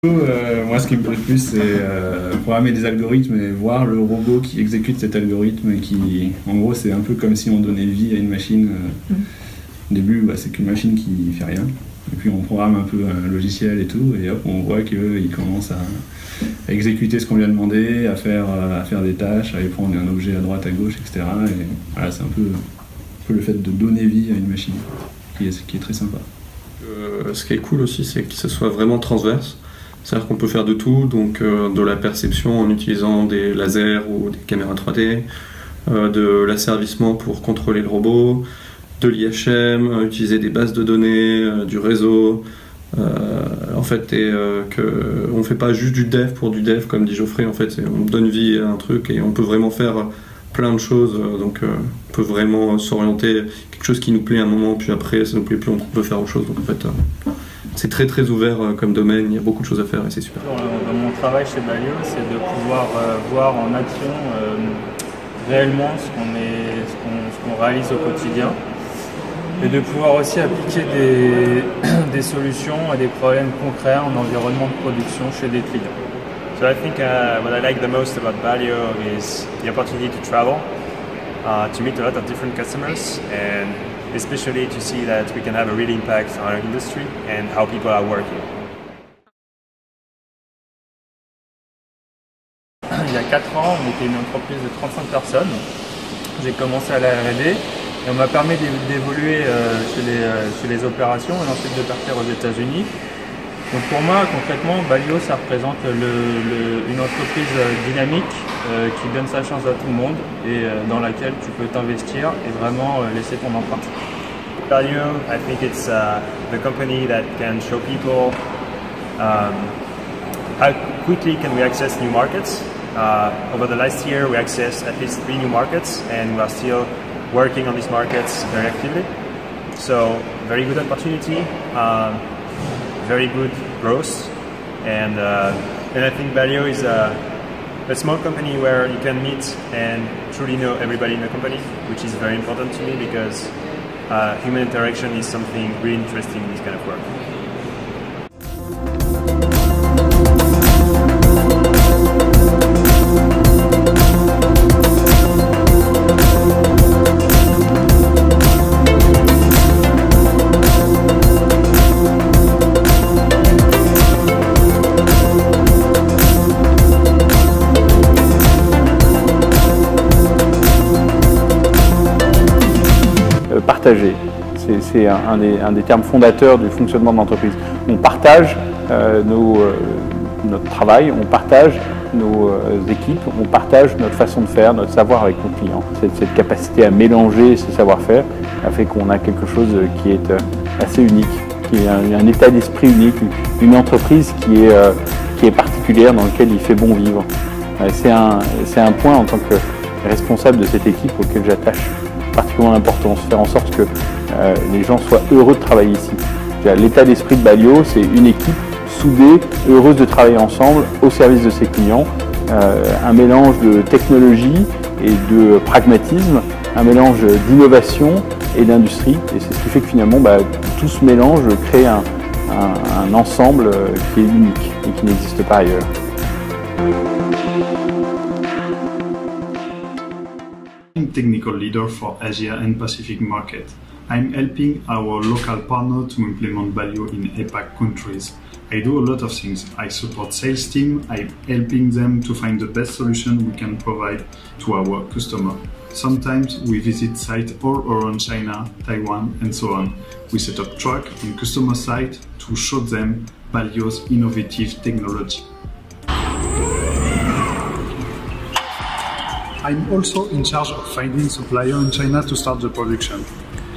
Moi, ce qui me plaît le plus, c'est programmer des algorithmes et voir le robot qui exécute cet algorithme et qui, en gros, c'est un peu comme si on donnait vie à une machine. Au début, c'est qu'une machine qui fait rien. Et puis on programme un peu un logiciel et tout, et hop, on voit qu'il commence à exécuter ce qu'on lui a demandé, à faire des tâches, à aller prendre un objet à droite, à gauche, etc. Et voilà, c'est un peu le fait de donner vie à une machine qui est très sympa. Ce qui est cool aussi, c'est que ce soit vraiment transverse. C'est-à-dire qu'on peut faire de tout, donc de la perception en utilisant des lasers ou des caméras 3D, de l'asservissement pour contrôler le robot, de l'IHM, utiliser des bases de données, du réseau. En fait, on ne fait pas juste du dev pour du dev, comme dit Geoffrey. En fait, on donne vie à un truc et on peut vraiment faire plein de choses. Donc, on peut vraiment s'orienter quelque chose qui nous plaît à un moment, puis après, ça ne nous plaît plus, on peut faire autre chose. Donc, en fait, c'est très très ouvert comme domaine. Il y a beaucoup de choses à faire et c'est super. Dans mon travail chez Balio, c'est de pouvoir voir en action réellement ce qu'on réalise au quotidien. Et de pouvoir aussi appliquer des solutions à des problèmes concrets en environnement de production chez des clients. So I think what I like the most about Balio is the opportunity to travel, to meet a lot of different customers, and especially to see that we can have a real impact on our industry and how people are working. Il y a 4 ans, on était une entreprise de 35 personnes. J'ai commencé à la R&D. Et on m'a permis d'évoluer chez les opérations et ensuite de partir aux États-Unis. Donc pour moi, concrètement, Balio, ça représente une entreprise dynamique qui donne sa chance à tout le monde et dans laquelle tu peux t'investir et vraiment laisser ton empreinte. Balio, I think it's the company that can show people how quickly can we access new markets. Over the last year, we accessed at least 3 new markets, and we are still working on these markets very actively. So very good opportunity, very good growth, and I think Balio is a small company where you can meet and truly know everybody in the company, which is very important to me because human interaction is something really interesting in this kind of work. Partager, c'est un des termes fondateurs du fonctionnement de l'entreprise. On partage notre travail, on partage nos équipes, on partage notre façon de faire, notre savoir avec nos clients. Cette capacité à mélanger ces savoir-faire a fait qu'on a quelque chose qui est assez unique, qui est un état d'esprit unique, une entreprise qui est particulière, dans laquelle il fait bon vivre. C'est un point en tant que responsable de cette équipe auquel j'attache particulièrement l'importance, faire en sorte que les gens soient heureux de travailler ici. L'état d'esprit de Balio, c'est une équipe soudée, heureuse de travailler ensemble au service de ses clients, un mélange de technologie et de pragmatisme, un mélange d'innovation et d'industrie, et c'est ce qui fait que finalement tout ce mélange crée un ensemble qui est unique et qui n'existe pas ailleurs. Technical leader for Asia and Pacific market. I'm helping our local partner to implement Balio in APAC countries. I do a lot of things. I support sales team. I'm helping them to find the best solution we can provide to our customer. Sometimes we visit sites all around China, Taiwan, and so on. We set up truck on customer site to show them Balio's innovative technology. I'm also in charge of finding supplier in China to start the production.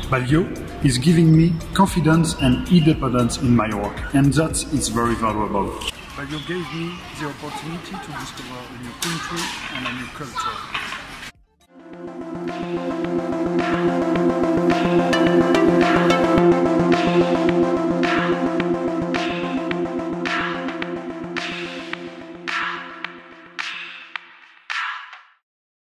Balio is giving me confidence and independence in my work, and that is very valuable. Balio gave me the opportunity to discover a new country and a new culture.